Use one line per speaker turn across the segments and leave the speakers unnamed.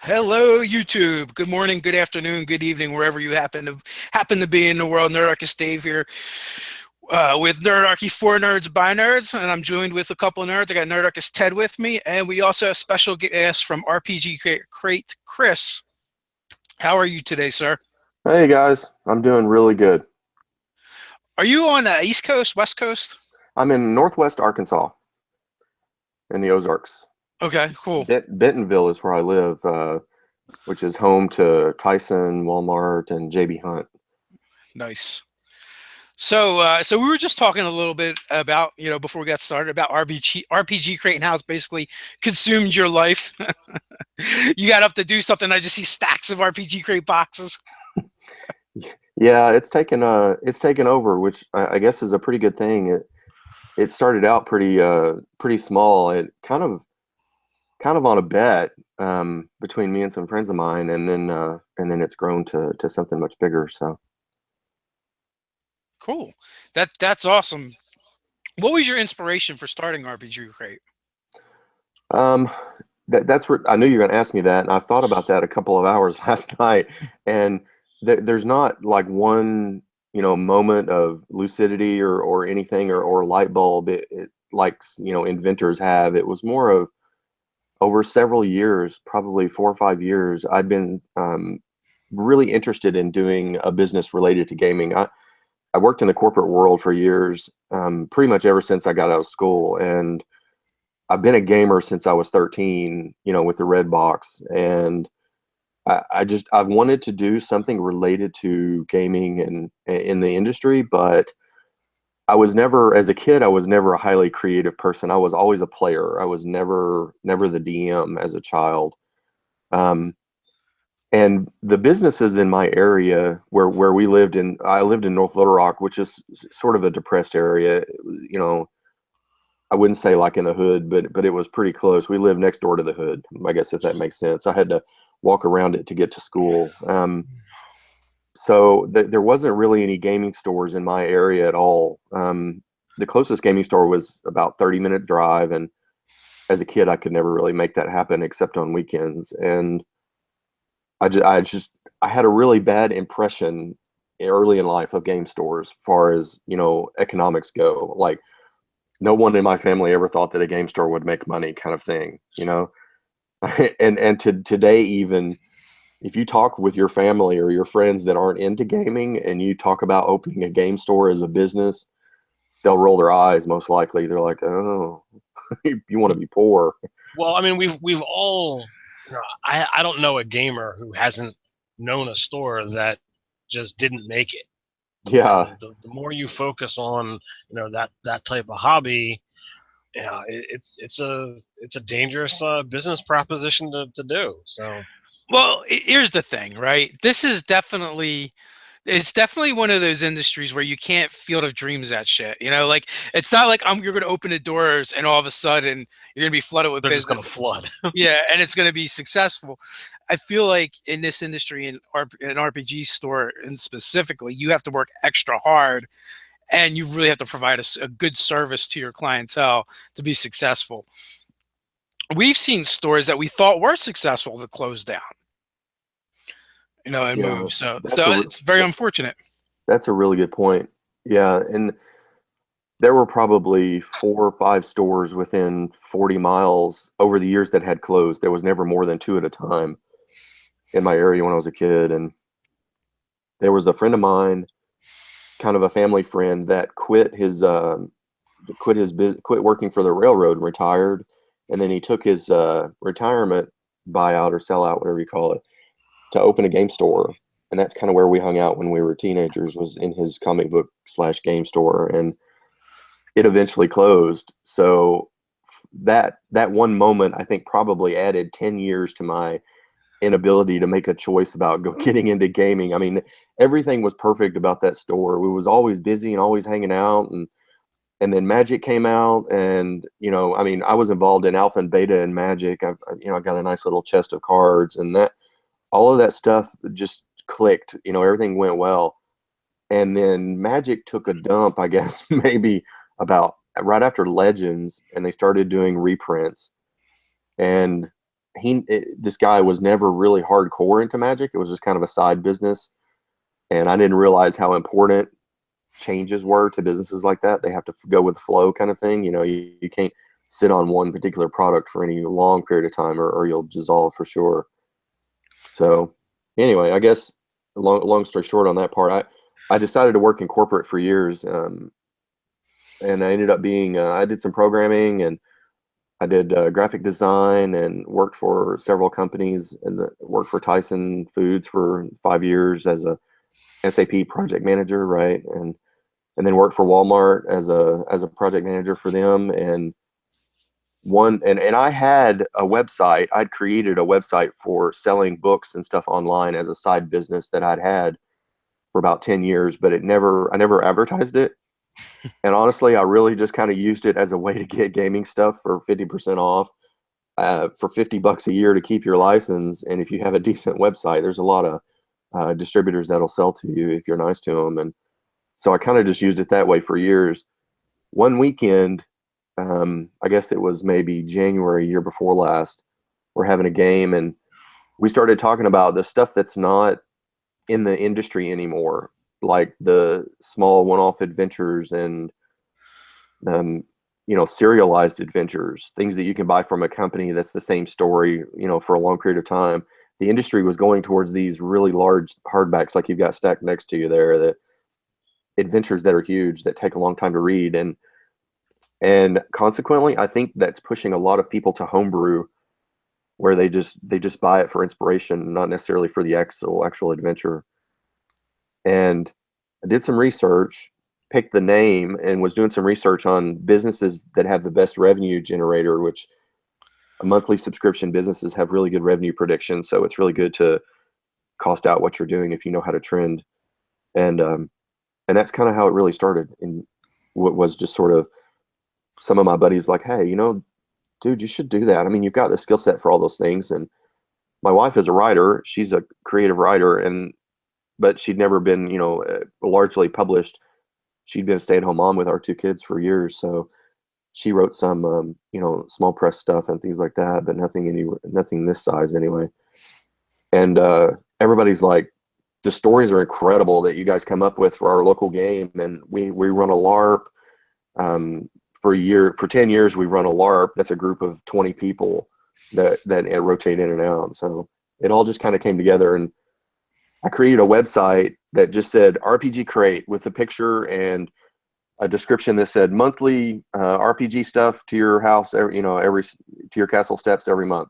Hello, YouTube. Good morning, good afternoon, good evening, wherever you happen to be in the world. Nerdarchy Dave here with Nerdarchy for Nerds by Nerds, and I'm joined with a couple of nerds. I got Nerdarchy Ted with me, and we also have special guest from RPG Crate, Chris. How are you today, sir?
Hey guys, I'm doing really good.
Are you on the East Coast, West Coast?
I'm in Northwest Arkansas in the Ozarks.
Okay, cool,
Bentonville is where I live, which is home to Tyson, Walmart, and JB Hunt.
nice. So we were just talking a little bit about, before we got started about RPG Crate and how it's basically consumed your life. You got up to do something. I just see stacks of RPG Crate boxes.
Yeah, it's taken over, which I guess is a pretty good thing. It started out pretty small. It kind of on a bet between me and some friends of mine, and then it's grown to something much bigger. So.
Cool. That's awesome. What was your inspiration for starting RPG Crate?
Um, that's what I knew you were going to ask me that, and I've thought about that a couple of hours last night. And there's not like one, moment of lucidity or anything or light bulb. Like inventors have. It was more of over several years, probably 4 or 5 years. I'd been really interested in doing a business related to gaming. I worked in the corporate world for years, pretty much ever since I got out of school, and I've been a gamer since I was 13, with the red box. And I've wanted to do something related to gaming and in the industry, but as a kid, I was never a highly creative person. I was always a player. I was never the DM as a child. Um, and the businesses in my area where I lived in North Little Rock, which is sort of a depressed area. I wouldn't say like in the hood, but it was pretty close. We lived next door to the hood, I guess, if that makes sense. I had to walk around it to get to school. So there wasn't really any gaming stores in my area at all. The closest gaming store was about 30-minute drive, and as a kid, I could never really make that happen except on weekends. And I had a really bad impression early in life of game stores, as far as economics go. Like, no one in my family ever thought that a game store would make money, kind of thing. And to today, even if you talk with your family or your friends that aren't into gaming and you talk about opening a game store as a business, they'll roll their eyes. Most likely they're like, oh, you want to be poor.
Well, I mean, we've all, I don't know a gamer who hasn't known a store that just didn't make it.
Yeah.
And the more you focus on, that type of hobby, it's a dangerous business proposition to do. So
Well, here's the thing, right? It's definitely one of those industries where you can't field of dreams that shit. Like it's not like you're going to open the doors and all of a sudden you're going to be flooded with
they're just going
business.
to flood.
Yeah, and it's going to be successful. I feel like in this industry, in an RPG store, and specifically, you have to work extra hard, and you really have to provide a good service to your clientele to be successful. We've seen stores that we thought were successful that closed down, and
Yeah.
move. So
That's
so it's very unfortunate.
that's a really good point. Yeah, and there were probably 4 or 5 stores within 40 miles over the years that had closed. There was never more than two at a time in my area when I was a kid. And there was a friend of mine, kind of a family friend, that quit working for the railroad and retired. And then he took his retirement buyout or sellout, whatever you call it, to open a game store. And that's kind of where we hung out when we were teenagers, was in his comic book slash game store. And it eventually closed. So that one moment, I think, probably added 10 years to my inability to make a choice about getting into gaming. I mean, everything was perfect about that store. We was always busy and always hanging out, and then Magic came out, and I mean, I was involved in alpha and beta and Magic. I got a nice little chest of cards, and that all of that stuff just clicked. Everything went well. And then Magic took a dump, I guess, maybe about right after Legends, and they started doing reprints. And this guy was never really hardcore into Magic. It was just kind of a side business, and I didn't realize how important changes were to businesses like that. They have to go with the flow kind of thing. You can't sit on one particular product for any long period of time, or you'll dissolve for sure. So anyway, I guess long story short on that part, I decided to work in corporate for years, and I ended up being I did some programming, and I did graphic design, and worked for several companies, and worked for Tyson Foods for 5 years as a SAP project manager, right? And then worked for Walmart as a project manager for them. And I had a website. I'd created a website for selling books and stuff online as a side business that I'd had for about 10 years, but I never advertised it. And honestly, I really just kind of used it as a way to get gaming stuff for 50% off, for $50 a year to keep your license. And if you have a decent website, there's a lot of distributors that'll sell to you if you're nice to them. And so I kind of just used it that way for years. One weekend, I guess it was maybe January, year before last, we're having a game, and we started talking about the stuff that's not in the industry anymore, like the small one-off adventures and serialized adventures, things that you can buy from a company that's the same story, for a long period of time. The industry was going towards these really large hardbacks, like you've got stacked next to you there, that adventures that are huge, that take a long time to read. And consequently, I think that's pushing a lot of people to homebrew, where they just buy it for inspiration, not necessarily for the actual adventure. And I did some research, picked the name, and was doing some research on businesses that have the best revenue generator, which monthly subscription businesses have really good revenue predictions. So it's really good to cost out what you're doing if you know how to trend. And that's kind of how it really started. And what was just sort of some of my buddies like, hey, dude, you should do that. I mean, you've got the skill set for all those things. And my wife is a writer. She's a creative writer, but she'd never been, largely published. She'd been a stay-at-home mom with our 2 kids for years. So she wrote some, small press stuff and things like that, but nothing this size anyway. And everybody's like, the stories are incredible that you guys come up with for our local game. And we run a LARP. For 10 years, we've run a LARP. That's a group of 20 people that rotate in and out. So it all just kind of came together, and I created a website that just said RPG Crate with a picture and a description that said monthly RPG stuff to your house, to your castle steps every month.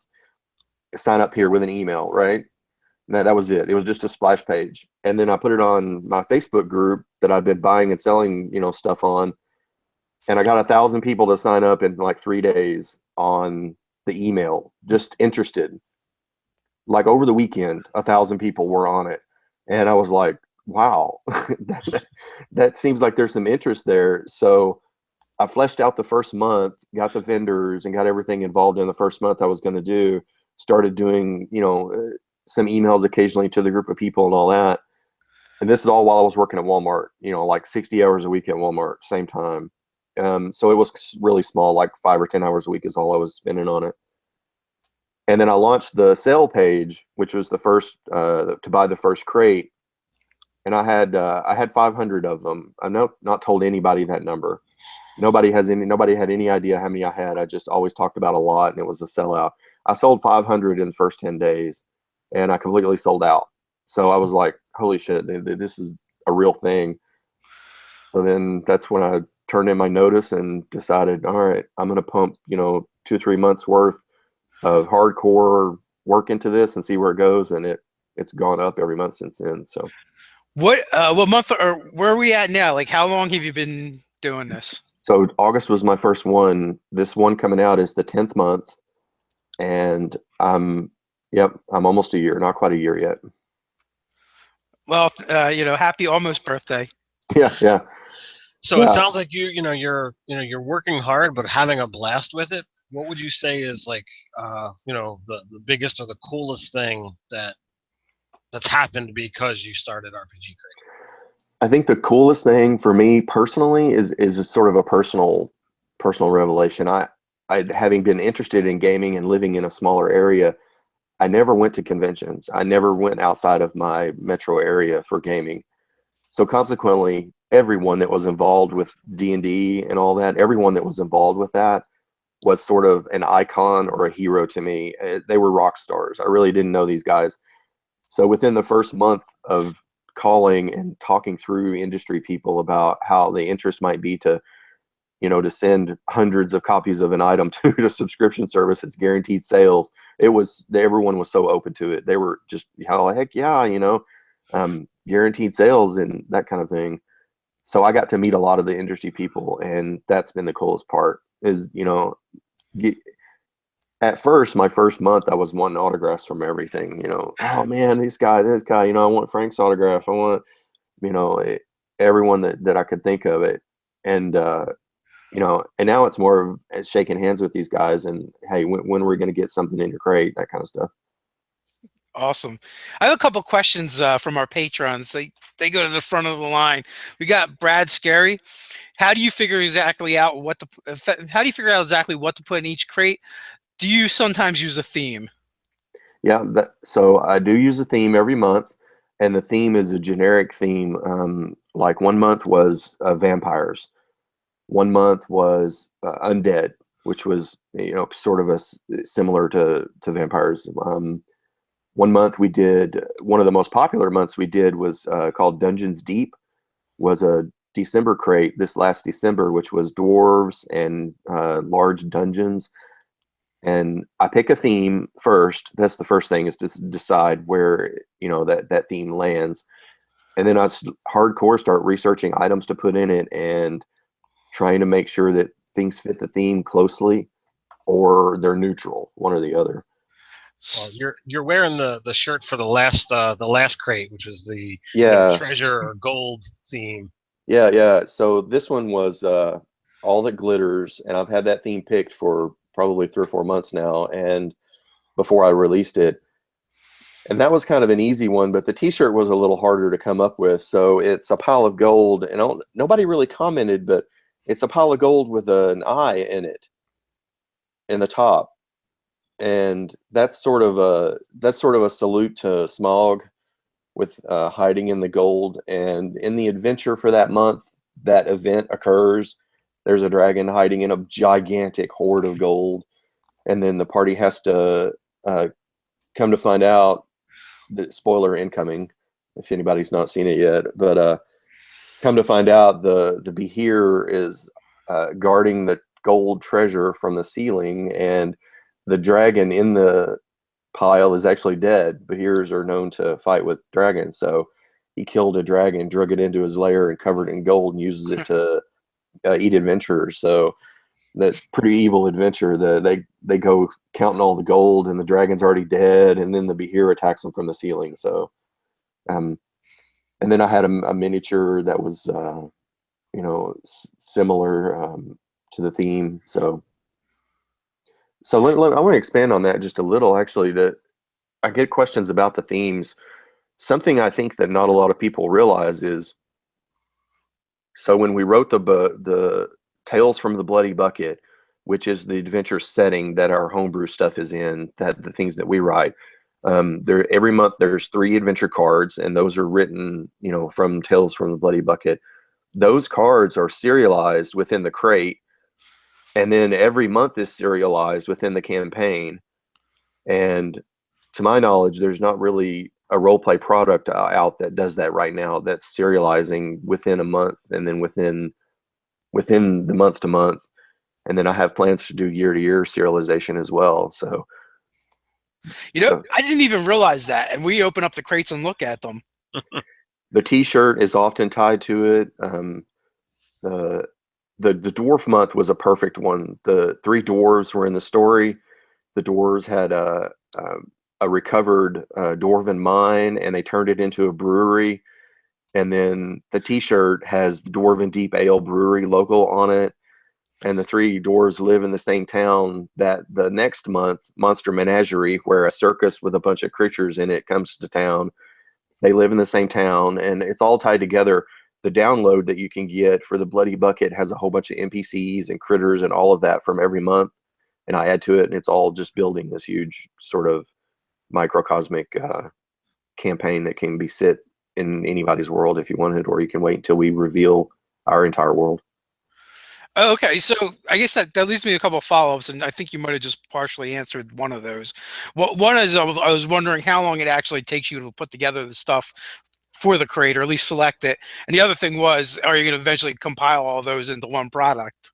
Sign up here with an email, right? And that was it. It was just a splash page. And then I put it on my Facebook group that I've been buying and selling, stuff on. And I got 1,000 people to sign up in like 3 days on the email, just interested. Like over the weekend, 1,000 people were on it. And I was like, wow, that seems like there's some interest there. So I fleshed out the first month, got the vendors, and got everything involved in the first month I was going to do. Started doing, some emails occasionally to the group of people and all that. And this is all while I was working at Walmart, like 60 hours a week at Walmart, same time. So it was really small, like 5 or 10 hours a week is all I was spending on it. And then I launched the sale page, which was the first to buy the first crate. And I had 500 of them. I've not told anybody that number. Nobody had any idea how many I had. I just always talked about a lot, and it was a sellout. I sold 500 in the first 10 days, and I completely sold out. So I was like, holy shit, this is a real thing. So then that's when I turned in my notice and decided, all right, I'm going to pump, 2 or 3 months worth of hardcore work into this and see where it goes. And it's gone up every month since then. So
what month, or where are we at now? Like, how long have you been doing this?
So August was my first one. This one coming out is the 10th month. And I'm almost a year, not quite a year yet.
Well, happy almost birthday.
Yeah.
So it sounds like you're working hard, but having a blast with it. What would you say is like, the biggest or the coolest thing that's happened because you started RPG Crate?
I think the coolest thing for me personally is sort of a personal revelation. having been interested in gaming and living in a smaller area, I never went to conventions. I never went outside of my metro area for gaming. So consequently, everyone that was involved with D&D and all that, everyone that was involved with that was sort of an icon or a hero to me. They were rock stars. I really didn't know these guys. So within the first month of calling and talking through industry people about how the interest might be to, to send hundreds of copies of an item to a subscription service, it's guaranteed sales. Everyone was so open to it. They were just, how heck yeah, guaranteed sales and that kind of thing. So I got to meet a lot of the industry people, and that's been the coolest part is, at first, my first month, I was wanting autographs from everything, oh man, this guy, I want Frank's autograph. I want, everyone that I could think of it. And, and now it's more of shaking hands with these guys and, hey, when are we going to get something in your crate, that kind of stuff.
Awesome. I have a couple questions from our patrons. They go to the front of the line. We got Brad Scary. How do you figure exactly out what to put in each crate? Do you sometimes use a theme?
Yeah, so I do use a theme every month, and the theme is a generic theme. Like 1 month was vampires. 1 month was undead, which was sort of similar to vampires. 1 month we did, one of the most popular months we did was called Dungeons Deep, was a December crate this last December, which was dwarves and large dungeons. And I pick a theme first. That's the first thing, is to decide where that theme lands. And then I hardcore start researching items to put in it and trying to make sure that things fit the theme closely or they're neutral, one or the other.
Well, you're wearing the shirt for the last crate, which is the treasure or gold theme.
Yeah. So this one was all that glitters, and I've had that theme picked for probably 3 or 4 months now, and before I released it. And that was kind of an easy one, but the t-shirt was a little harder to come up with. So it's a pile of gold, and nobody really commented, but it's a pile of gold with an eye in it in the top. And that's sort of a salute to Smog with hiding in the gold. And in the adventure for that month, that event occurs. There's a dragon hiding in a gigantic hoard of gold, and then the party has to come to find out, the spoiler incoming if anybody's not seen it yet, but come to find out the Behir is guarding the gold treasure from the ceiling, and the dragon in the pile is actually dead. Behirs are known to fight with dragons, so he killed a dragon, drug it into his lair, and covered it in gold, and uses it to eat adventurers. So that's pretty evil adventure. They go counting all the gold, and the dragon's already dead, and then the Behir attacks them from the ceiling. So, and then I had a miniature that was, similar to the theme. So I want to expand on that just a little. Actually, that I get questions about the themes. Something I think that not a lot of people realize is, so when we wrote the Tales from the Bloody Bucket, which is the adventure setting that our homebrew stuff is in, that the things that we write, every month there's 3 adventure cards, and those are written, from Tales from the Bloody Bucket. Those cards are serialized within the crate, and then every month is serialized within the campaign. And to my knowledge, there's not really a roleplay product out that does that right now, that's serializing within a month, and then within the month to month. And then I have plans to do year-to-year serialization as well. So,
I didn't even realize that. And we open up the crates and look at them.
The T-shirt is often tied to it. The dwarf month was a perfect one. The 3 dwarves were in the story. The dwarves had a recovered dwarven mine, and they turned it into a brewery. And then the T-shirt has the Dwarven Deep Ale Brewery logo on it. And the 3 dwarves live in the same town that the next month, Monster Menagerie, where a circus with a bunch of creatures in it comes to town. They live in the same town, and it's all tied together. The download that you can get for the Bloody Bucket has a whole bunch of NPCs and critters and all of that from every month. and I add to it, and it's all just building this huge sort of microcosmic campaign that can be sit in anybody's world if you wanted, or you can wait until we reveal our entire world.
Oh, okay, so I guess that leaves me a couple of follow-ups, and I think you might have just partially answered one of those. Well, one is I was wondering how long it actually takes you to put together the stuff for the crate, or at least select it. And the other thing was, are you going to eventually compile all those into one product?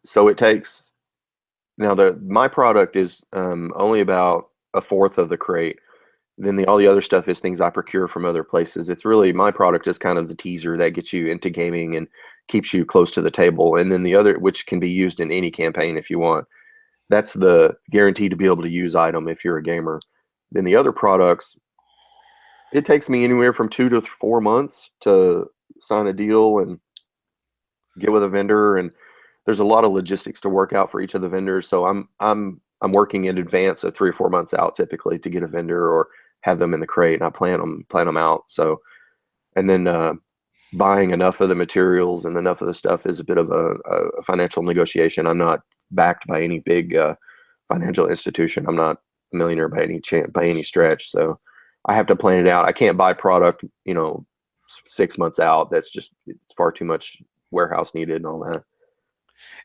So it takes, now my product is only about a fourth of the crate. Then all the other stuff is things I procure from other places. It's really, my product is kind of the teaser that gets you into gaming and keeps you close to the table. And then the other, which can be used in any campaign if you want. That's the guaranteed to be able to use item if you're a gamer. Then the other products, it takes me anywhere from 2 to 4 months to sign a deal and get with a vendor. And there's a lot of logistics to work out for each of the vendors. So I'm working in advance of 3 or 4 months out typically to get a vendor or have them in the crate, and I plan them out. So, and then buying enough of the materials and enough of the stuff is a bit of a financial negotiation. I'm not backed by any big financial institution. I'm not a millionaire by any stretch. So I have to plan it out. I can't buy product, 6 months out. That's just, it's far too much warehouse needed and all that.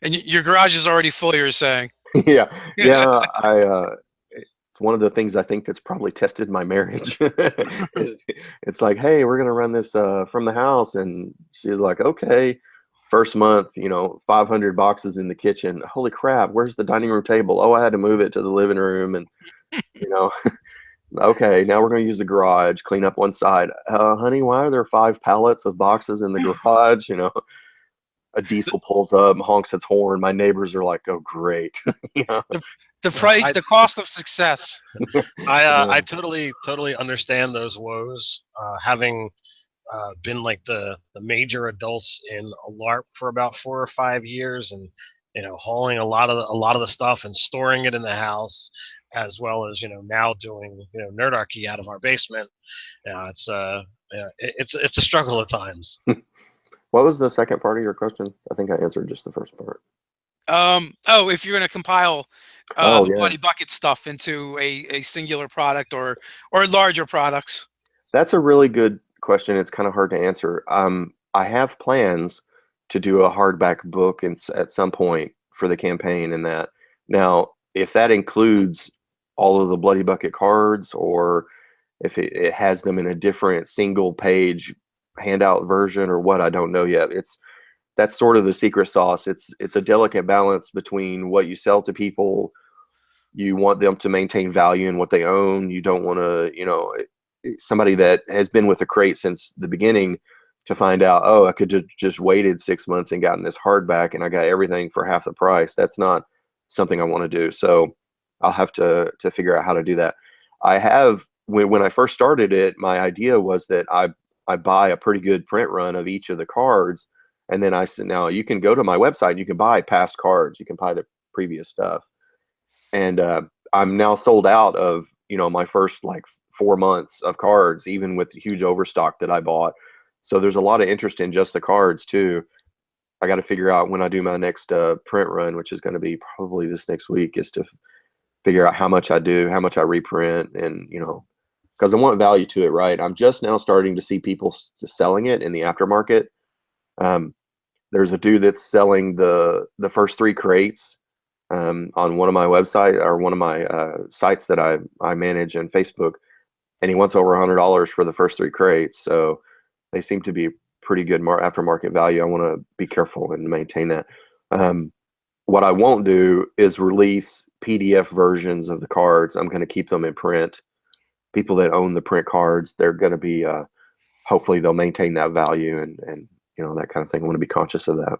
And your garage is already full, you're saying?
Yeah. It's one of the things I think that's probably tested my marriage. It's like, hey, we're gonna run this from the house, and she's like, okay. First month, 500 boxes in the kitchen. Holy crap, where's the dining room table? Oh, I had to move it to the living room, and okay, now we're gonna use the garage, clean up one side. Honey, why are there 5 pallets of boxes in the garage? A diesel pulls up, honks its horn. My neighbors are like, "Oh, great!"
The price, the cost of success.
I totally understand those woes. Having been like the major adults in a LARP for about 4 or 5 years, and hauling a lot of the stuff and storing it in the house, as well as now doing Nerdarchy out of our basement. It's a struggle at times.
What was the second part of your question? I think I answered just the first part.
If you're going to compile the
yeah.
Bloody Bucket stuff into a singular product or larger products.
That's a really good question. It's kind of hard to answer. I have plans to do a hardback book at some point for the campaign, and that. Now, if that includes all of the Bloody Bucket cards, or if it has them in a different single page handout version or what, I don't know yet. That's sort of the secret sauce. It's a delicate balance between what you sell to people. You want them to maintain value in what they own. You don't want to, somebody that has been with a crate since the beginning to find out, oh, I could just waited 6 months and gotten this hardback and I got everything for half the price. That's not something I want to do. So I'll have to figure out how to do that. I have, when I first started it, my idea was that I buy a pretty good print run of each of the cards. And then I said, now you can go to my website and you can buy past cards. You can buy the previous stuff. And I'm now sold out of, my first 4 months of cards, even with the huge overstock that I bought. So there's a lot of interest in just the cards too. I got to figure out when I do my next print run, which is going to be probably this next week, is to figure out how much I do, how much I reprint, and, because I want value to it, right? I'm just now starting to see people selling it in the aftermarket. There's a dude that's selling the first 3 crates on one of my website, or one of my sites that I manage on Facebook, and he wants over $100 for the first 3 crates. So they seem to be pretty good aftermarket value. I want to be careful and maintain that. What I won't do is release PDF versions of the cards. I'm going to keep them in print. People that own the print cards, they're going to be, hopefully they'll maintain that value and that kind of thing. I want to be conscious of that.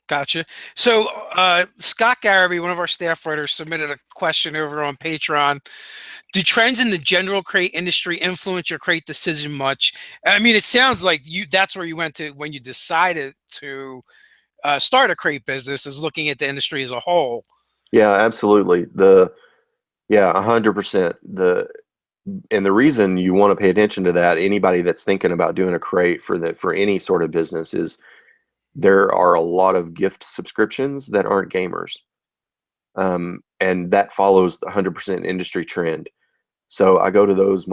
Gotcha. So Scott Garrity, one of our staff writers, submitted a question over on Patreon. Do trends in the general crate industry influence your crate decision much? I mean, it sounds like that's where you went to when you decided to start a crate business, is looking at the industry as a whole.
Yeah, absolutely. 100%. And the reason you want to pay attention to that, anybody that's thinking about doing a crate for any sort of business, is there are a lot of gift subscriptions that aren't gamers. And that follows the 100% industry trend. So I go to those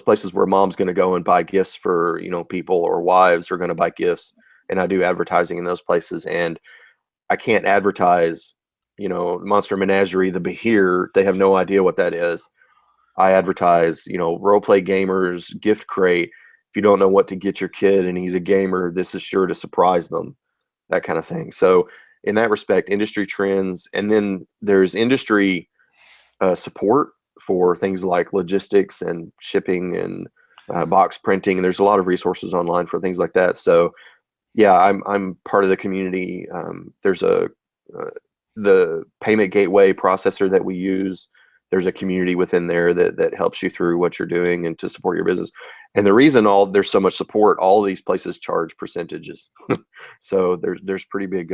places where mom's going to go and buy gifts for, people, or wives are going to buy gifts. And I do advertising in those places. And I can't advertise, Monster Menagerie, the Behir. They have no idea what that is. I advertise, role play gamers, gift crate. If you don't know what to get your kid and he's a gamer, this is sure to surprise them, that kind of thing. So in that respect, industry trends. And then there's industry support for things like logistics and shipping and box printing. And there's a lot of resources online for things like that. So yeah, I'm part of the community. There's the payment gateway processor that we use. There's a community within there that helps you through what you're doing and to support your business. And the reason there's so much support, all of these places charge percentages. So there's pretty big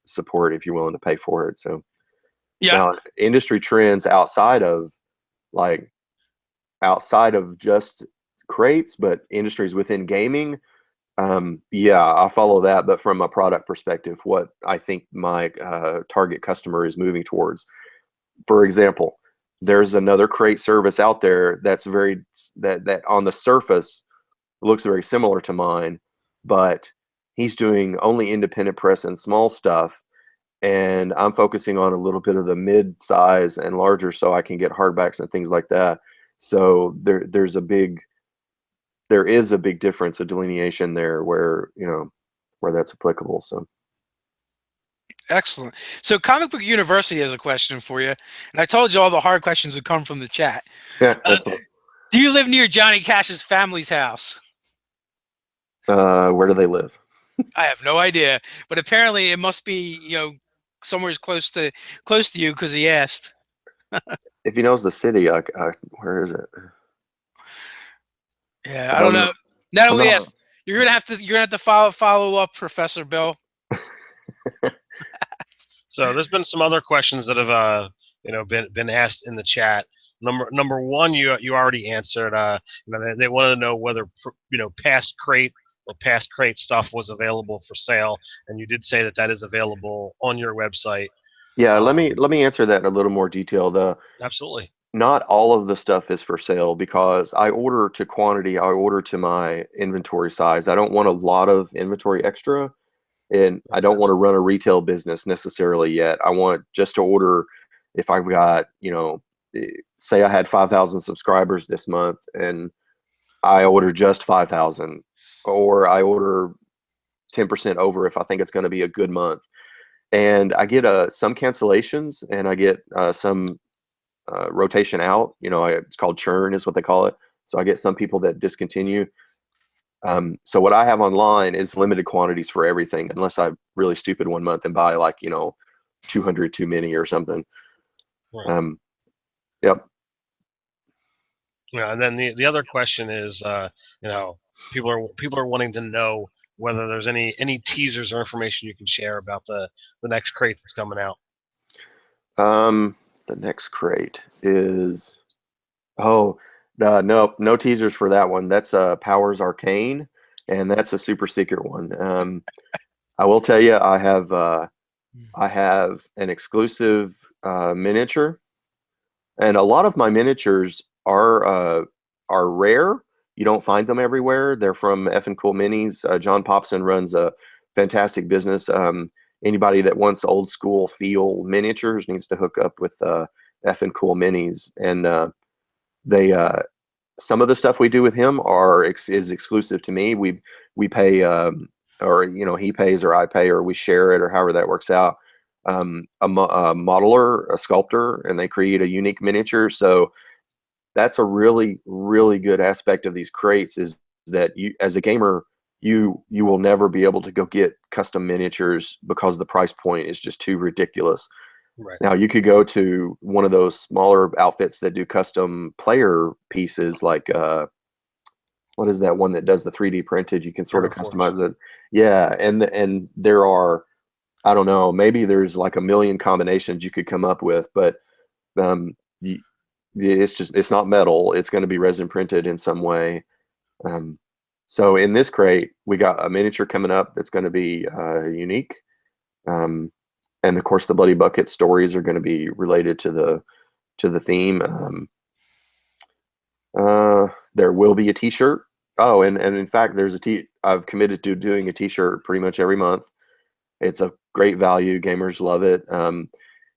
support if you're willing to pay for it. So
Yeah.
now industry trends outside of just crates, but industries within gaming. Yeah, I follow that, but from a product perspective, what I think my target customer is moving towards. For example, there's another crate service out there that's that on the surface looks very similar to mine, but he's doing only independent press and small stuff, and I'm focusing on a little bit of the mid size and larger, so I can get hardbacks and things like that. So there is a big difference, a delineation there where that's applicable. So
Excellent. So Comic Book University has a question for you, and I told you all the hard questions would come from the chat.
yeah, that's fine.
Do you live near Johnny Cash's family's house?
Where do they live?
I have no idea, but apparently it must be somewhere close to you because he asked.
If he knows the city, where is it?
Yeah, I don't know. Now that we asked, you're gonna have to follow up, Professor Bill.
So there's been some other questions that have been asked in the chat. Number one, you already answered. They wanted to know whether past crate stuff was available for sale, and you did say that is available on your website.
Yeah, let me answer that in a little more detail.
Absolutely.
Not all of the stuff is for sale because I order to quantity. I order to my inventory size. I don't want a lot of inventory extra, and I don't want to run a retail business necessarily yet. I want just to order if I've got, say I had 5,000 subscribers this month and I order just 5,000, or I order 10% over if I think it's going to be a good month. And I get some cancellations and I get some rotation out. It's called churn is what they call it. So I get some people that discontinue. So what I have online is limited quantities for everything, unless I'm really stupid one month and buy 200 too many or something.
Right.
Yep.
Yeah, and then the other question is, people are wanting to know whether there's any teasers or information you can share about the next crate that's coming out.
The next crate is no teasers for that one. That's Powers Arcane, and that's a super secret one. I will tell you, I have an exclusive miniature, and a lot of my miniatures are rare. You don't find them everywhere. They're from Effin' Cool Minis. John Popson runs a fantastic business. Anybody that wants old school feel miniatures needs to hook up with Effin' Cool Minis, and they some of the stuff we do with him is exclusive to me. We pay, or he pays or I pay or we share it or however that works out. A modeler, a sculptor, and they create a unique miniature. So that's a really, really good aspect of these crates is that you, as a gamer, you will never be able to go get custom miniatures because the price point is just too ridiculous.
Right.
Now you could go to one of those smaller outfits that do custom player pieces, like what is that one that does the 3D printed? You can sort of customize it. Yeah, and there are, I don't know, maybe there's like a million combinations you could come up with, but it's not metal. It's going to be resin printed in some way. So in this crate, we got a miniature coming up that's going to be unique. And of course, the Bloody Bucket stories are going to be related to the theme. There will be a T-shirt. Oh, and in fact, I've committed to doing a T-shirt pretty much every month. It's a great value. Gamers love it.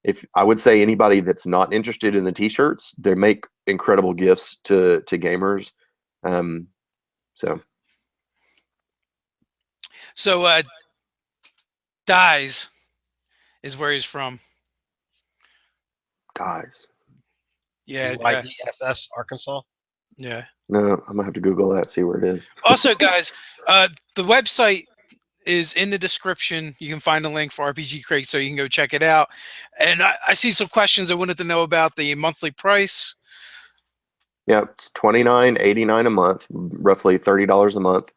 If I would say anybody that's not interested in the T-shirts, they make incredible gifts to gamers.
So Dies is where he's from.
Dies.
Yeah,
DYESS, Arkansas.
yeah.
No, I'm gonna have to Google that, see where it is.
Also, guys, the website is in the description. You can find a link for RPG Crate, so you can go check it out. And I see some questions I wanted to know about the monthly price.
Yeah, it's $29.89 a month, roughly $30 a month,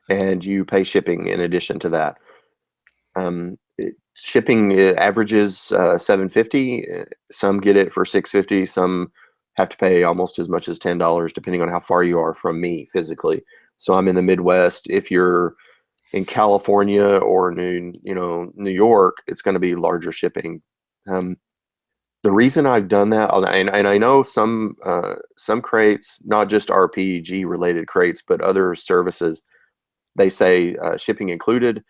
and you pay shipping in addition to that. Shipping averages $7.50. Some get it for $6.50. Some have to pay almost as much as $10, depending on how far you are from me physically. So I'm in the Midwest. If you're in California or New York, it's going to be larger shipping. The reason I've done that, and I know some crates, not just RPG related crates, but other services, they say shipping included.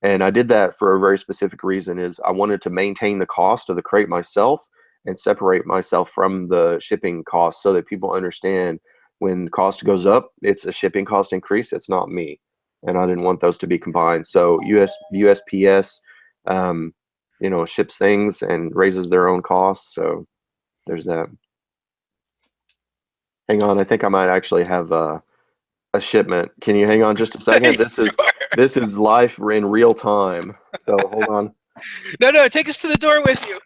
And I did that for a very specific reason, is I wanted to maintain the cost of the crate myself and separate myself from the shipping cost so that people understand when cost goes up, it's a shipping cost increase. It's not me. And I didn't want those to be combined. So USPS, ships things and raises their own costs. So there's that. Hang on. I think I might actually have a shipment. Can you hang on just a second? This is live in real time. So hold on.
No, take us to the door with you.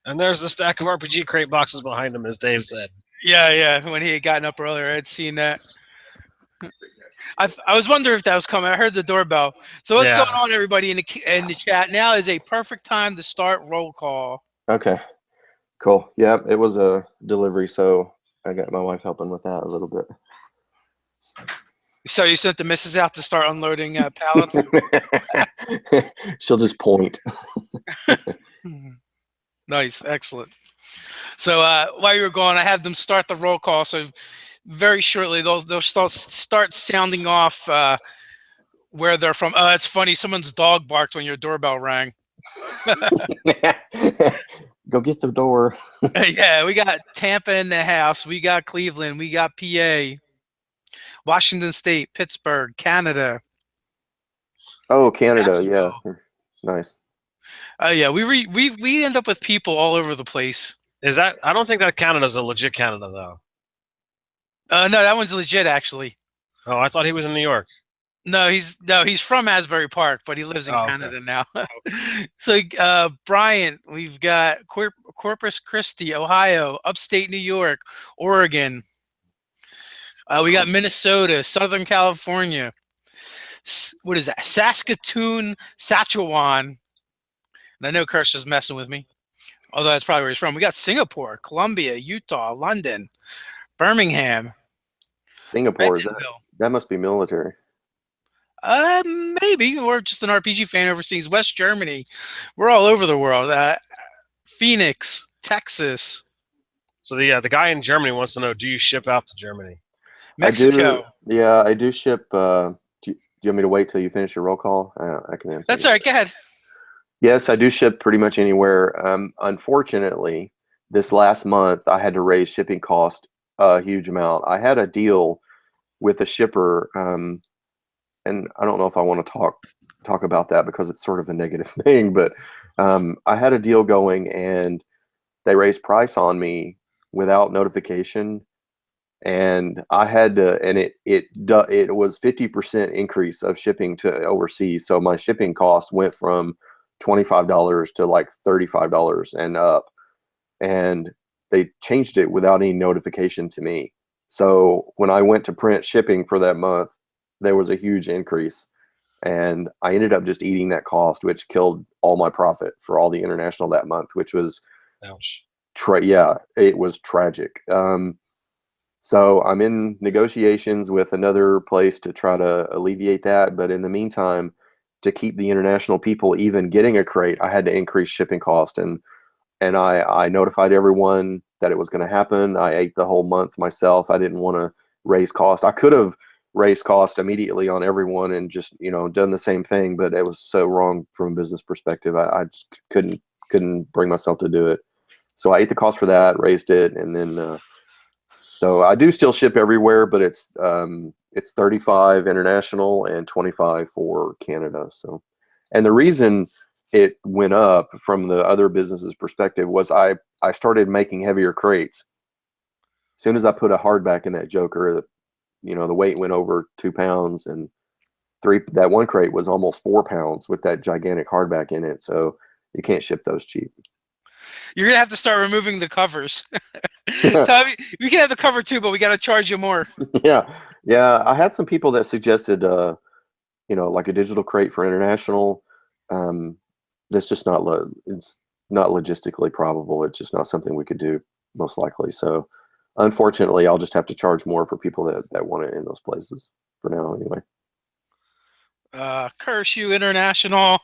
And there's the stack of RPG Crate boxes behind him, as Dave said.
Yeah. When he had gotten up earlier, I had seen that. I was wondering if that was coming. I heard the doorbell. So what's going on, everybody in the chat? Now is a perfect time to start roll call.
Okay, cool. Yeah, it was a delivery, so I got my wife helping with that a little bit.
So you sent the missus out to start unloading pallets?
She'll just point.
Nice, excellent. So while you were gone, I had them start the roll call. So very shortly, they'll start sounding off where they're from. Oh, it's funny. Someone's dog barked when your doorbell rang.
Go get the door.
Yeah, we got Tampa in the house. We got Cleveland. We got PA. Washington State, Pittsburgh, Canada.
Oh, Canada, yeah, nice.
Yeah, we end up with people all over the place.
Is that? I don't think that Canada's a legit Canada though.
No, that one's legit actually.
Oh, I thought he was in New York.
No, he's from Asbury Park, but he lives in Canada now. So, Bryant, we've got Corpus Christi, Ohio, upstate New York, Oregon. We got Minnesota, Southern California. What is that? Saskatoon, Saskatchewan. And I know Kirsch is messing with me, although that's probably where he's from. We got Singapore, Colombia, Utah, London, Birmingham.
Singapore, that must be military.
Maybe, or just an RPG fan overseas. West Germany. We're all over the world. Phoenix, Texas.
So the guy in Germany wants to know: do you ship out to Germany?
Mexico.
I do ship. Do you want me to wait till you finish your roll call? I can answer.
That's all right. Go ahead.
Yes, I do ship pretty much anywhere. Unfortunately, this last month I had to raise shipping cost a huge amount. I had a deal with a shipper, and I don't know if I want to talk about that because it's sort of a negative thing, but I had a deal going and they raised price on me without notification, and I had to, and it was 50% increase of shipping to overseas. So my shipping cost went from $25 to like $35 and up, and they changed it without any notification to me. So when I went to print shipping for that month, there was a huge increase, and I ended up just eating that cost, which killed all my profit for all the international that month, which was,
ouch.
Yeah, it was tragic. So I'm in negotiations with another place to try to alleviate that. But in the meantime, to keep the international people even getting a crate, I had to increase shipping cost. And I notified everyone that it was going to happen. I ate the whole month myself. I didn't want to raise cost. I could have raised cost immediately on everyone and just, done the same thing, but it was so wrong from a business perspective. I just couldn't bring myself to do it. So I ate the cost for that, raised it, and then so I do still ship everywhere, but it's 35 international and 25 for Canada. So, and the reason it went up from the other businesses' perspective was I started making heavier crates. As soon as I put a hardback in that Joker, the weight went over 2 pounds, and that one crate was almost 4 pounds with that gigantic hardback in it. So you can't ship those cheap.
You're gonna have to start removing the covers. Tommy, we can have the cover too, but we got to charge you more.
Yeah. I had some people that suggested, like a digital crate for international. That's just it's not logistically probable. It's just not something we could do most likely. So, unfortunately, I'll just have to charge more for people that want it in those places for now, anyway.
Curse you, international.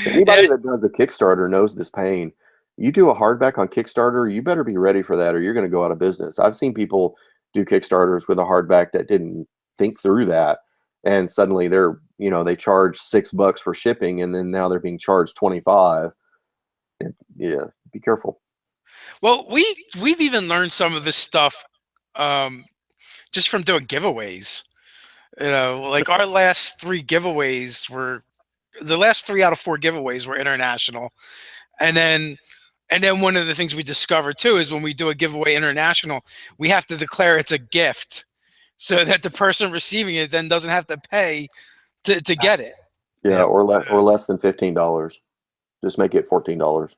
Anybody
Yeah.
that does a Kickstarter knows this pain. You do a hardback on Kickstarter, you better be ready for that, or you're going to go out of business. I've seen people do Kickstarters with a hardback that didn't think through that, and suddenly they charge $6 for shipping, and then now they're being charged 25. Yeah, be careful.
Well, we've even learned some of this stuff just from doing giveaways. Like our last 3 giveaways were the last 3 out of 4 giveaways were international, and then one of the things we discovered too is when we do a giveaway international, we have to declare it's a gift, so that the person receiving it then doesn't have to pay to get it.
Yeah, or less than $15. Just make it $14.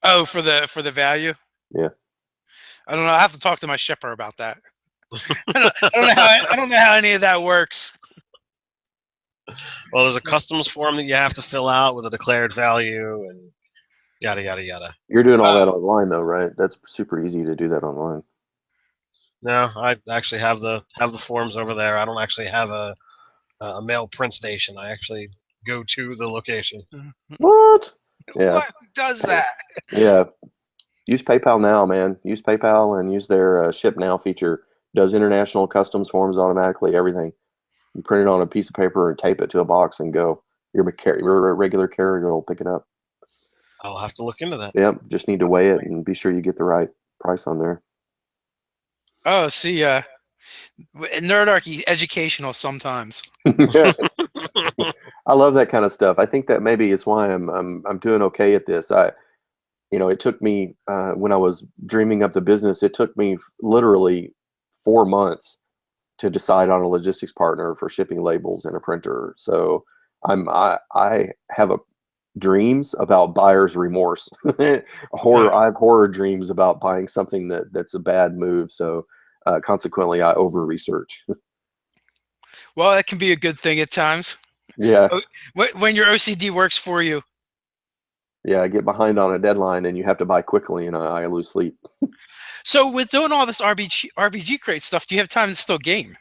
Oh, for the value.
Yeah.
I don't know. I have to talk to my shipper about that. I don't know how any of that works.
Well, there's a customs form that you have to fill out with a declared value and yada yada yada.
You're doing all that online though, right? That's super easy to do that online.
No, I actually have the forms over there. I don't actually have a mail print station. I actually go to the location.
What? Yeah.
What does that?
Yeah. Use PayPal now, man. Use PayPal and use their Ship Now feature. Does international customs forms automatically, everything. You print it on a piece of paper and tape it to a box and go. Your regular carrier will pick it up.
I'll have to look into that.
Yep. Just need to weigh it and be sure you get the right price on there.
Oh, see, Nerdarchy educational sometimes.
I love that kind of stuff. I think that maybe is why I'm doing okay at this. It took me when I was dreaming up the business, it took me literally 4 months to decide on a logistics partner for shipping labels and a printer. So I have dreams about buyer's remorse. I have horror dreams about buying something that's a bad move. So consequently, I over research.
Well, that can be a good thing at times.
Yeah.
When your OCD works for you.
Yeah, I get behind on a deadline and you have to buy quickly, and I lose sleep.
So with doing all this RPG crate stuff, do you have time to still game?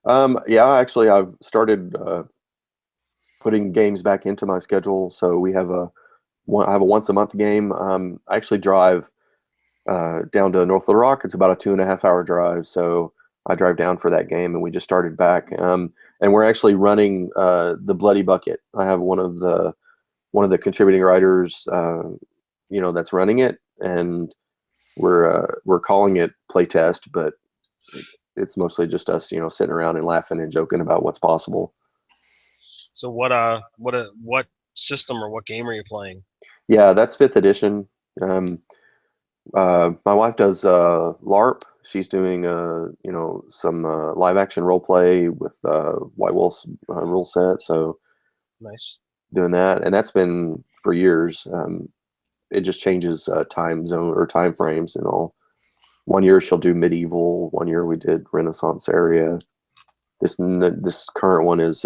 Yeah, actually, I've started putting games back into my schedule. So I have a once a month game. I actually drive down to North Little Rock. It's about a 2.5 hour drive. So I drive down for that game, and we just started back. And we're actually running the Bloody Bucket. I have one of the contributing writers, that's running it, and we're calling it playtest, but it's mostly just us, sitting around and laughing and joking about what's possible.
So what system or what game are you playing?
Yeah, that's 5th edition. My wife does LARP. She's doing some live action role play with White Wolf's rule set. So
nice.
Doing that, and that's been for years. It just changes time zone or time frames and all. One year she'll do medieval. One year we did Renaissance area. This current one is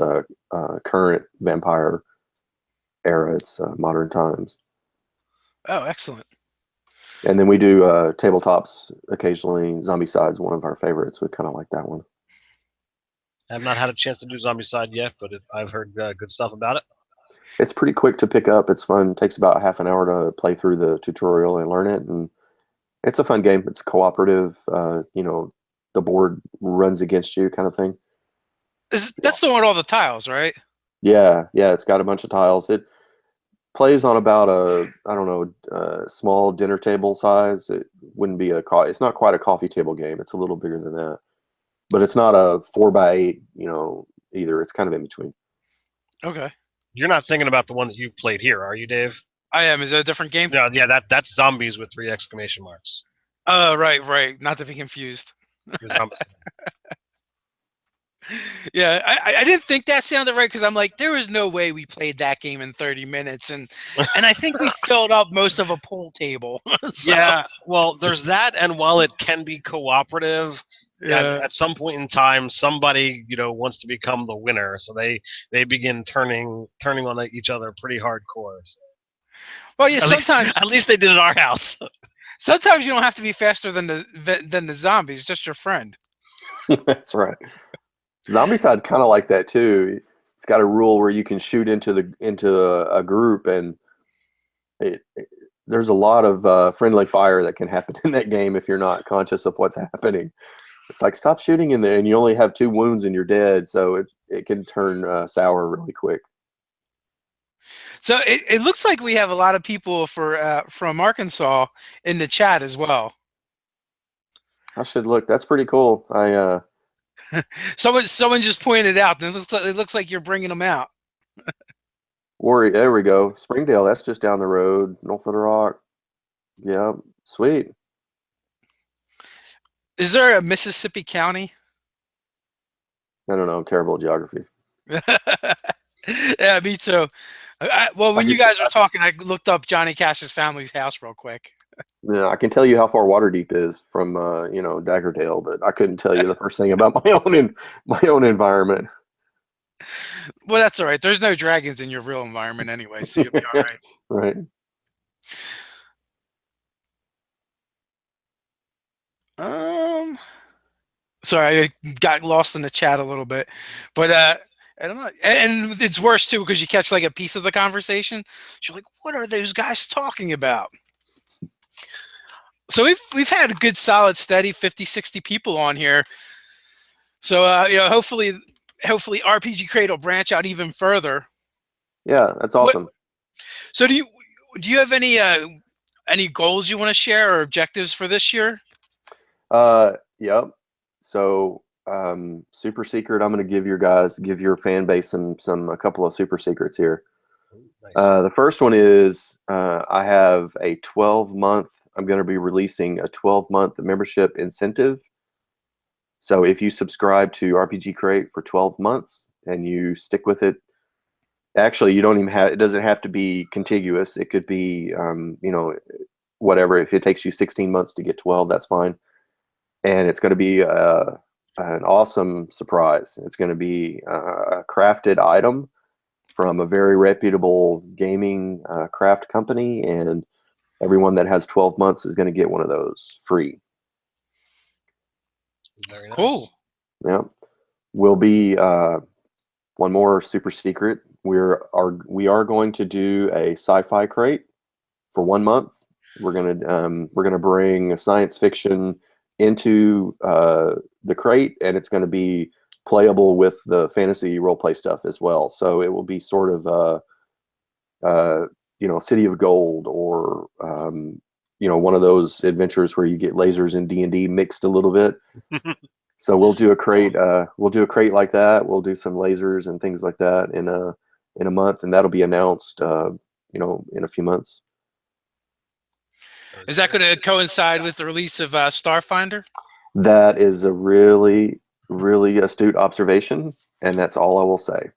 current vampire era. It's modern times.
Oh, excellent.
And then we do tabletops occasionally. Zombicide is one of our favorites. We kind of like that one.
I have not had a chance to do Zombicide yet, but I've heard good stuff about it.
It's pretty quick to pick up. It's fun. It takes about half an hour to play through the tutorial and learn it. And it's a fun game. It's cooperative. The board runs against you kind of thing.
That's the one with all the tiles, right?
Yeah. It's got a bunch of tiles. It plays on about a small dinner table size. It wouldn't be it's not quite a coffee table game. It's a little bigger than that. But it's not a 4x8, either. It's kind of in between.
Okay.
You're not thinking about the one that you played here, are you, Dave?
I am. Is it a different game?
Yeah, that's zombies with 3 exclamation marks.
Right. Not to be confused.
Zombies.
Yeah, I didn't think that sounded right because I'm like, there was no way we played that game in 30 minutes, and I think we filled up most of a pool table. So,
Yeah, well, there's that, and while it can be cooperative,
yeah.
at some point in time, somebody wants to become the winner, so they begin turning on each other pretty hardcore. So.
Well, yeah.
At least they did at our house.
Sometimes you don't have to be faster than the zombies, just your friend.
That's right. Zombicide's kind of like that too. It's got a rule where you can shoot into a group, and there's a lot of friendly fire that can happen in that game if you're not conscious of what's happening. It's like, stop shooting in there, and you only have 2 wounds and you're dead, so it can turn sour really quick.
So it looks like we have a lot of people from Arkansas in the chat as well.
I should look. That's pretty cool.
Someone just pointed out. It looks like you're bringing them out.
There we go. Springdale, that's just down the road. North Little Rock. Yeah, sweet.
Is there a Mississippi County?
I don't know. I'm terrible at geography.
Yeah, me too. When you guys were talking, I looked up Johnny Cash's family's house real quick.
Yeah, I can tell you how far Waterdeep is from Daggerdale, but I couldn't tell you the first thing about my own environment.
Well, that's all right. There's no dragons in your real environment anyway, so you'll be all right.
Right.
Sorry, I got lost in the chat a little bit, but I don't know. And it's worse too because you catch like a piece of the conversation. You're like, what are those guys talking about? So we've had a good, solid, steady 50, 60 people on here. So hopefully RPG Crate will branch out even further.
Yeah, that's awesome.
So do you have any goals you want to share or objectives for this year?
Yep. So super secret. I'm going to give your fan base a couple of super secrets here.
Nice.
The first one is I have a 12-month. I'm going to be releasing a 12-month membership incentive. So if you subscribe to RPG Crate for 12 months and you stick with it, actually you don't even have. It doesn't have to be contiguous. It could be whatever. If it takes you 16 months to get 12, that's fine. And it's going to be an awesome surprise. It's going to be a crafted item from a very reputable gaming craft company, and everyone that has 12 months is going to get one of those free.
Very nice.
Cool.
Yeah. Will be one more super secret. We are going to do a sci-fi crate for 1 month. We're gonna bring science fiction into the crate, and it's going to be playable with the fantasy roleplay stuff as well. So it will be sort of City of Gold, or one of those adventures where you get lasers and D&D mixed a little bit. So we'll do a crate. We'll do a crate like that. We'll do some lasers and things like that in a month, and that'll be announced in a few months.
Is that going to coincide with the release of Starfinder?
That is a really, really astute observation, and that's all I will say.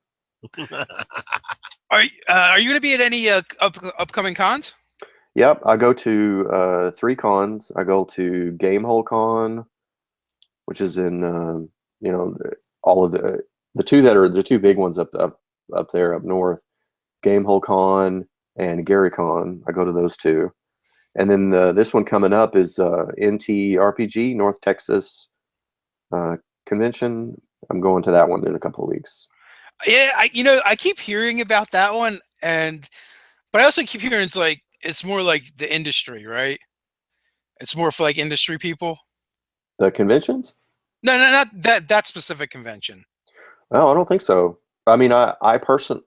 Are you going to be at any upcoming cons?
Yep, I go to 3 cons. I go to Gamehole Con, which is in all of the two that are the 2 big ones up there up north. Gamehole Con and Gary Con. I go to those 2. And then this one coming up is NTRPG, North Texas Convention. I'm going to that one in a couple of weeks.
Yeah, I keep hearing about that one, but I also keep hearing it's more like the industry, right? It's more for like industry people.
The conventions?
No, not that specific convention.
No, I don't think so. I mean, I personally,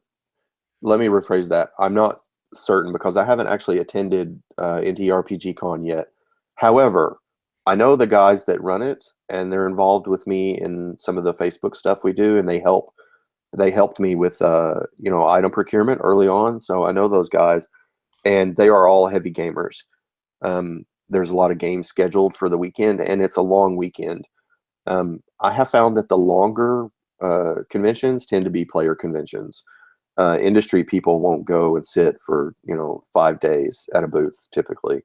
let me rephrase that. I'm not certain because I haven't actually attended NTRPG Con yet. However, I know the guys that run it, and they're involved with me in some of the Facebook stuff we do, and they helped me with item procurement early on. So I know those guys, and they are all heavy gamers. There's a lot of games scheduled for the weekend, and it's a long weekend. I have found that the longer conventions tend to be player conventions. Industry people won't go and sit for 5 days at a booth typically,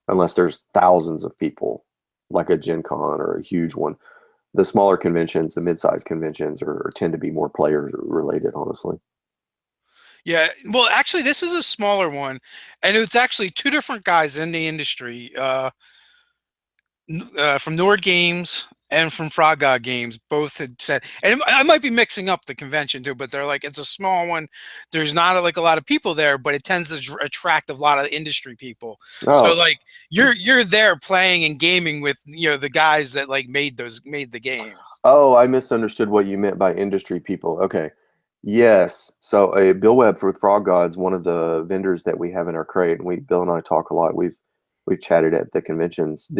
unless there's thousands of people, like a Gen Con or a huge one. The smaller conventions, the mid-sized conventions, tend to be more player related, honestly.
Yeah, well, actually, this is a smaller one, and it's actually two different guys in the industry, from Nord Games and from Frog God Games. Both had said, and I might be mixing up the convention too, but they're like, it's a small one. There's not like a lot of people there, but it tends to attract a lot of industry people. So
Oh,
like you're there playing and gaming with the guys that like made the games.
oh, I misunderstood what you meant by industry people. Okay. Yes. So Bill Webb with Frog Gods, one of the vendors that we have in our crate, and Bill and I talk a lot. We've chatted at the conventions.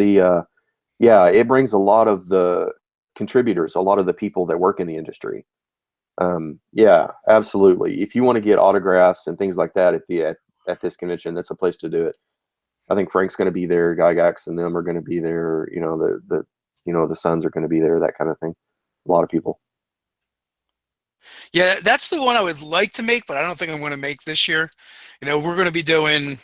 Yeah, it brings a lot of the contributors, a lot of the people that work in the industry. Yeah, absolutely. If you want to get autographs and things like that at this convention, that's a place to do it. I think Frank's going to be there, Gygax and them are going to be there. The Sons are going to be there, that kind of thing. A lot of people.
Yeah, that's the one I would like to make, but I don't think I'm going to make this year. We're going to be doing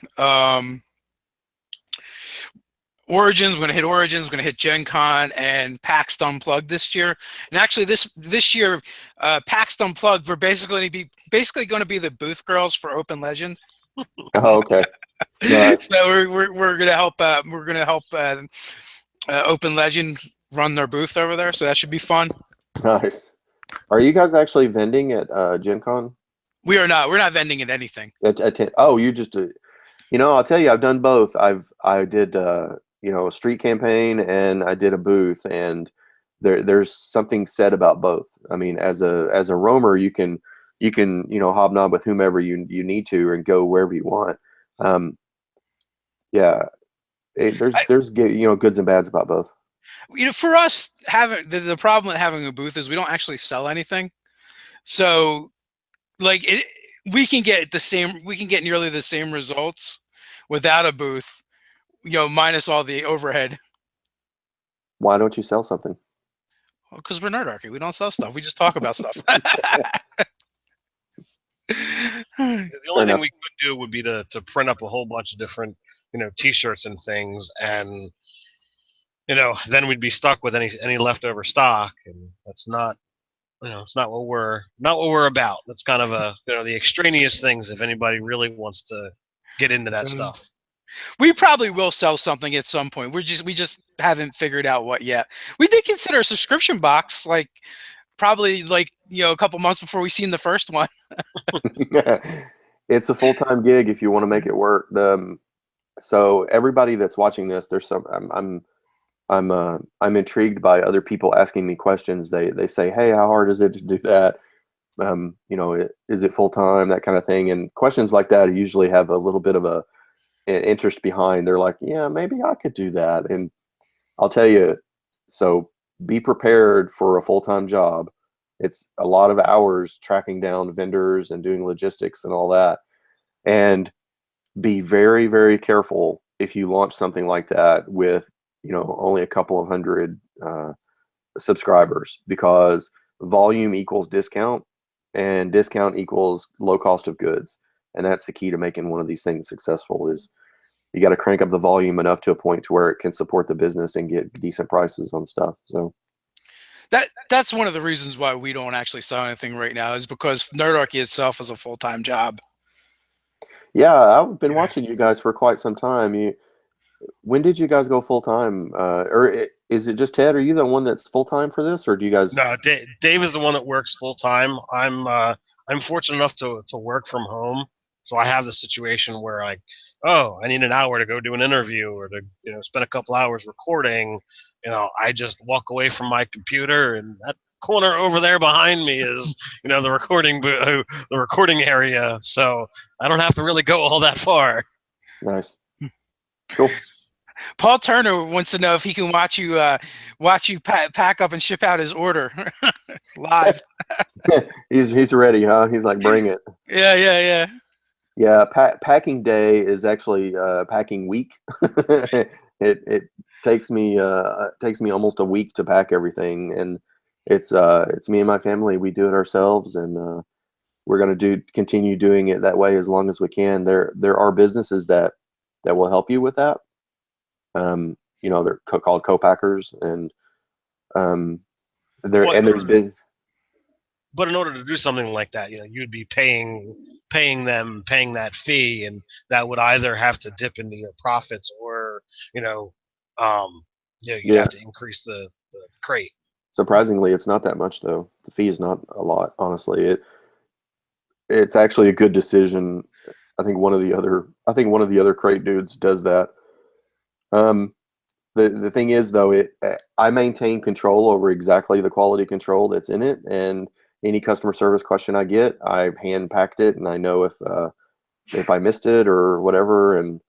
Origins. We're going to hit Origins. We're going to hit Gen Con and PAX Unplugged this year. And actually, this year, PAX Unplugged, we're basically going to be the booth girls for Open Legend.
Oh, okay. Nice.
So we're going to help Open Legend run their booth over there. So that should be fun.
Nice. Are you guys actually vending at Gen Con?
We are not. We're not vending at anything.
Oh, you just I'll tell you, I've done both. I did a street campaign, and I did a booth, and there's something said about both. I mean, as a roamer, you can hobnob with whomever you need to and go wherever you want. Yeah, there's goods and bads about both.
For us, having the problem with having a booth is we don't actually sell anything. So like we can get nearly the same results without a booth, minus all the overhead.
Why don't you sell something?
Well, because we're Nerdarchy. We don't sell stuff. We just talk about stuff.
The only thing we could do would be to print up a whole bunch of different, T-shirts and things, and then we'd be stuck with any leftover stock, and that's not, it's not what we're about. That's kind of the extraneous things. If anybody really wants to get into that stuff,
we probably will sell something at some point. We just haven't figured out what yet. We did consider a subscription box, probably a couple months before we seen the first one.
It's a full-time gig if you want to make it work. So everybody that's watching this, there's some. I'm intrigued by other people asking me questions. They say, "Hey, how hard is it to do that? Is it full time? That kind of thing." And questions like that usually have a little bit of an interest behind. They're like, "Yeah, maybe I could do that." And I'll tell you, so be prepared for a full-time job. It's a lot of hours tracking down vendors and doing logistics and all that. And be very, very careful if you launch something like that with only a couple of hundred subscribers, because volume equals discount, and discount equals low cost of goods. And that's the key to making one of these things successful, is you got to crank up the volume enough to a point to where it can support the business and get decent prices on stuff. So
that's one of the reasons why we don't actually sell anything right now, is because Nerdarchy itself is a full-time job.
Yeah, I've been watching you guys for quite some time. When did you guys go full time? Is it just Ted? Are you the one that's full time for this, or do you guys?
No, Dave is the one that works full time. I'm fortunate enough to work from home, so I have the situation where like, oh, I need an hour to go do an interview or to spend a couple hours recording. I just walk away from my computer, and that corner over there behind me is the the recording area. So I don't have to really go all that far.
Nice, cool.
Paul Turner wants to know if he can watch you pack up and ship out his order live.
He's ready, huh? He's like, bring it.
Yeah.
Yeah, packing day is actually packing week. It takes me almost a week to pack everything, and it's me and my family. We do it ourselves, and we're going to continue doing it that way as long as we can. There are businesses that will help you with that. They're called co-packers, and there's been.
But in order to do something like that, you'd be paying that fee, and that would either have to dip into your profits, or you'd have to increase the crate.
Surprisingly, it's not that much though. The fee is not a lot, honestly. It's actually a good decision. I think one of the other crate dudes does that. The thing is though, I maintain control over exactly the quality control that's in it, and any customer service question I get, I hand packed it, and I know if I missed it or whatever. And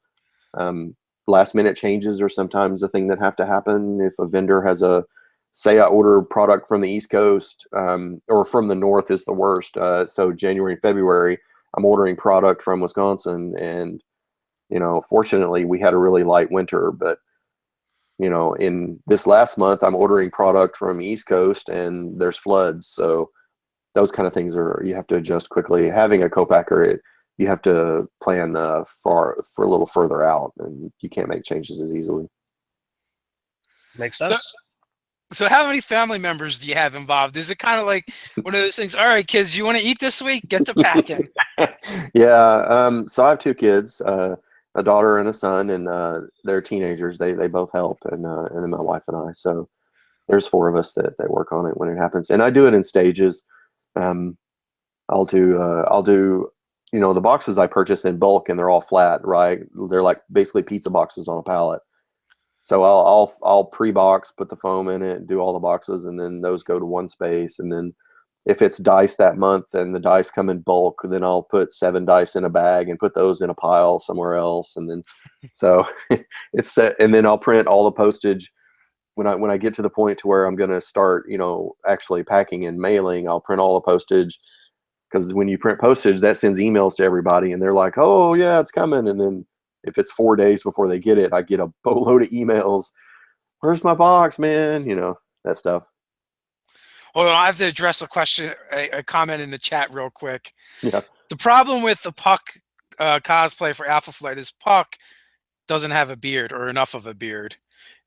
last minute changes are sometimes a thing that have to happen. If a vendor has say I order product from the East Coast, or from the North is the worst. So January and February, I'm ordering product from Wisconsin, and fortunately we had a really light winter, but in this last month, I'm ordering product from East Coast and there's floods. So those kind of things you have to adjust quickly. Having a co-packer, you have to plan for a little further out, and you can't make changes as easily.
Makes sense.
So how many family members do you have involved? Is it kind of like one of those things? All right, kids, you want to eat this week? Get to packing.
Yeah. So I have two kids, a daughter and a son, and they're teenagers. They both help, and then my wife and I. So there's four of us that work on it when it happens, and I do it in stages. I'll do the boxes I purchase in bulk, and they're all flat, right? They're like basically pizza boxes on a pallet. So I'll pre-box, put the foam in it, do all the boxes, and then those go to one space. And then if it's dice that month and the dice come in bulk, then I'll put 7 dice in a bag and put those in a pile somewhere else. And then so it's set, and then I'll print all the postage. When I get to the point to where I'm going to start, actually packing and mailing, I'll print all the postage, because when you print postage, that sends emails to everybody, and they're like, "Oh yeah, it's coming." And then if it's 4 days before they get it, I get a boatload of emails. Where's my box, man? That stuff.
Hold on, I have to address a comment in the chat real quick.
Yeah.
The problem with the Puck cosplay for Alpha Flight is Puck doesn't have a beard, or enough of a beard.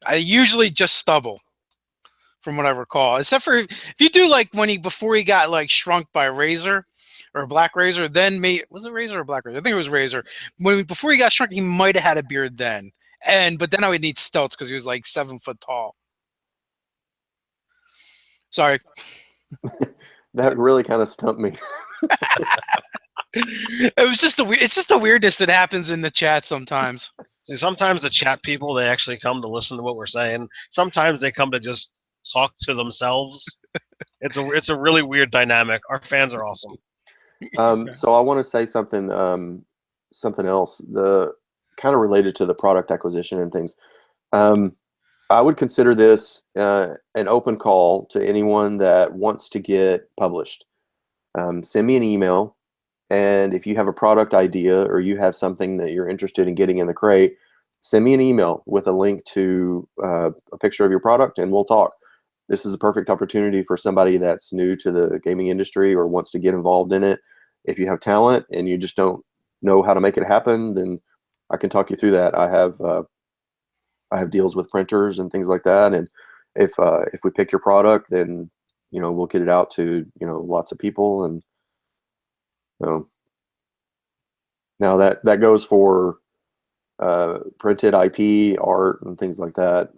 I usually just stubble, from what I recall. Except for if you do like before he got like shrunk by Razor or Black Razor, then was it Razor or Black Razor? I think it was Razor. Before he got shrunk, he might have had a beard then. But then I would need stilts because he was like 7 foot tall. Sorry.
That really kind of stumped me.
It's just the weirdness that happens in the chat sometimes.
See, sometimes the chat people, they actually come to listen to what we're saying. Sometimes they come to just talk to themselves. It's a really weird dynamic. Our fans are awesome.
So I want to say something else, the kind of related to the product acquisition and things. I would consider this an open call to anyone that wants to get published. Send me an email, and if you have a product idea or you have something that you're interested in getting in the crate, send me an email with a link to a picture of your product, and we'll talk. This is a perfect opportunity for somebody that's new to the gaming industry or wants to get involved in it. If you have talent and you just don't know how to make it happen, then I can talk you through that. I have deals with printers and things like that, and if we pick your product, then we'll get it out to lots of people, and Now that goes for printed IP, art, and things like that.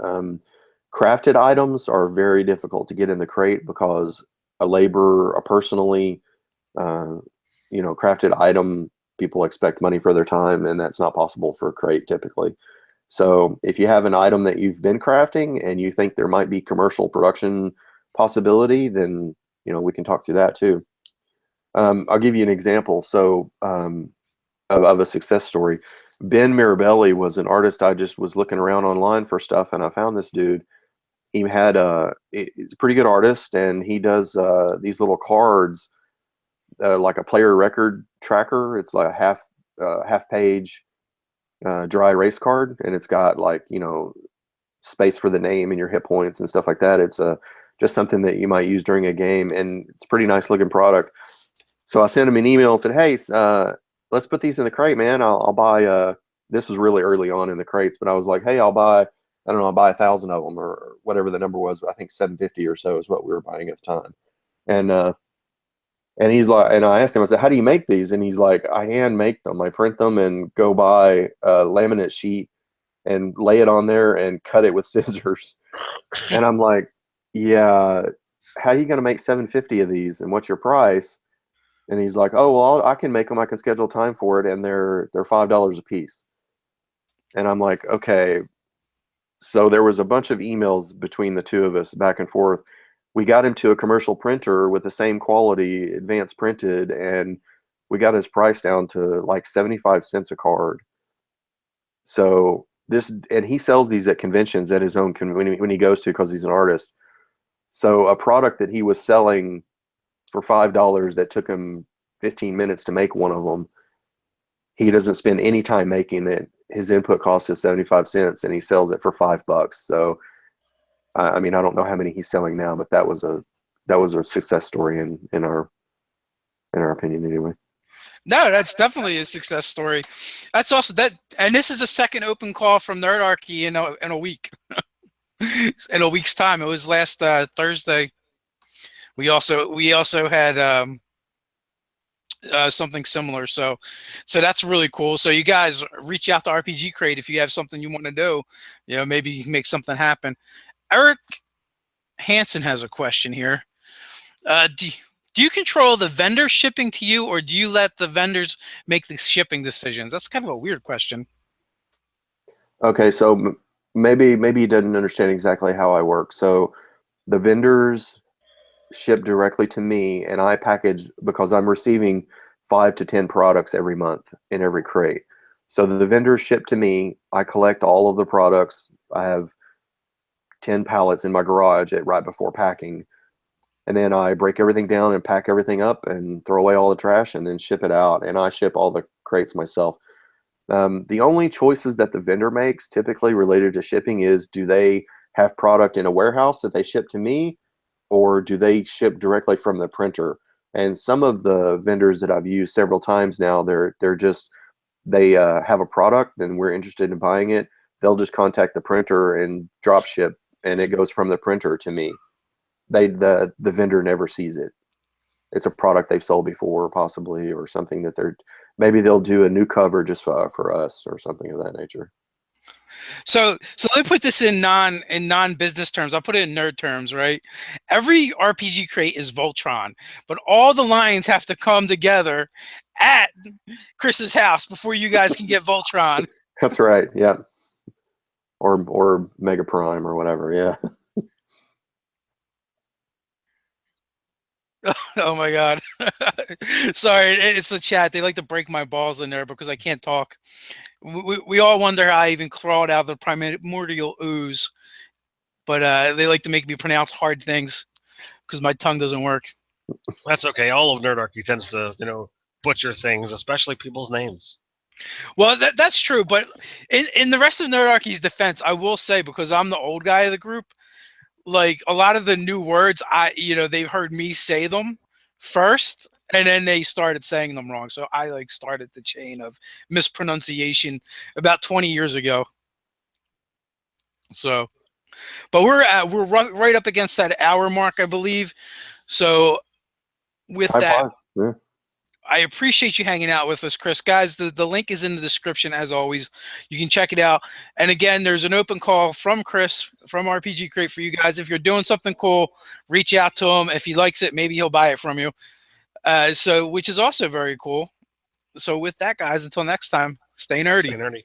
Crafted items are very difficult to get in the crate because a personally, crafted item, people expect money for their time, and that's not possible for a crate typically. So if you have an item that you've been crafting and you think there might be commercial production possibility, then we can talk through that too. I'll give you an example. So of a success story. Ben Mirabelli was an artist. I just was looking around online for stuff, and I found this dude. He's a pretty good artist, and he does these little cards, like a player record tracker. It's like a half page dry erase card, and it's got like space for the name and your hit points and stuff like that. It's just something that you might use during a game, and it's a pretty nice looking product. So I sent him an email and said, "Hey, let's put these in the crate, man. I'll buy." This was really early on in the crates, but I was like, "Hey, I'll buy. I don't know. I'll buy 1,000 of them, or whatever the number was. I think 750 or so is what we were buying at the time." And he's like, and I asked him, I said, "How do you make these?" And he's like, "I hand make them. I print them and go buy a laminate sheet and lay it on there and cut it with scissors." And I'm like, "Yeah, how are you going to make 750 of these? And what's your price?" And he's like, "Oh, well, I can make them. I can schedule time for it, and they're $5 a piece." And I'm like, "Okay." So there was a bunch of emails between the two of us back and forth. We got him to a commercial printer with the same quality, advanced printed, and we got his price down to like 75 cents a card. So and he sells these at conventions at his own when he goes to, because he's an artist. So a product that he was selling for $5 that took him 15 minutes to make one of them, he doesn't spend any time making it. His input cost is 75 cents, and he sells it for $5. So I mean, I don't know how many he's selling now, but that was a success story in our opinion anyway.
No, that's definitely a success story. That's also that, and this is the second open call from Nerdarchy in a week. In a week's time. It was last Thursday. We also had something similar. So that's really cool. So you guys reach out to RPG Crate if you have something you want to do. Maybe you can make something happen. Eric Hansen has a question here. Do you control the vendor shipping to you, or do you let the vendors make the shipping decisions? That's kind of a weird question.
Okay, so maybe you didn't understand exactly how I work. So the vendors ship directly to me, and I package, because I'm receiving 5 to 10 products every month in every crate. So the vendors ship to me. I collect all of the products. I have 10 pallets in my garage right before packing. And then I break everything down and pack everything up and throw away all the trash and then ship it out. And I ship all the crates myself. The only choices that the vendor makes typically related to shipping is, do they have product in a warehouse that they ship to me, or do they ship directly from the printer? And some of the vendors that I've used several times now, they have a product and we're interested in buying it. They'll just contact the printer and drop ship, and it goes from the printer to me. The vendor never sees it. It's a product they've sold before, possibly, or something that maybe they'll do a new cover just for us or something of that nature.
So let me put this in non-business terms. I'll put it in nerd terms, right? Every RPG crate is Voltron, but all the lines have to come together at Chris's house before you guys can get Voltron.
That's right. Yeah. Or Mega Prime or whatever. Yeah.
Oh my God. Sorry, it's the chat. They like to break my balls in there because I can't talk. We all wonder how I even crawled out of the primordial ooze, but they like to make me pronounce hard things because my tongue doesn't work.
That's okay. All of Nerdarchy tends to, butcher things, especially people's names.
Well, that's true, but in the rest of Nerdarchy's defense, I will say, because I'm the old guy of the group, like a lot of the new words, they've heard me say them first, and then they started saying them wrong. So I started the chain of mispronunciation about 20 years ago. So, but we're right up against that hour mark, I believe. So with
Time
that,
flies. Yeah.
I appreciate you hanging out with us, Chris. Guys, the link is in the description as always. You can check it out. And again, there's an open call from Chris from RPG Crate for you guys. If you're doing something cool, reach out to him. If he likes it, maybe he'll buy it from you. Which is also very cool. So with that, guys, until next time, stay nerdy.
Stay nerdy.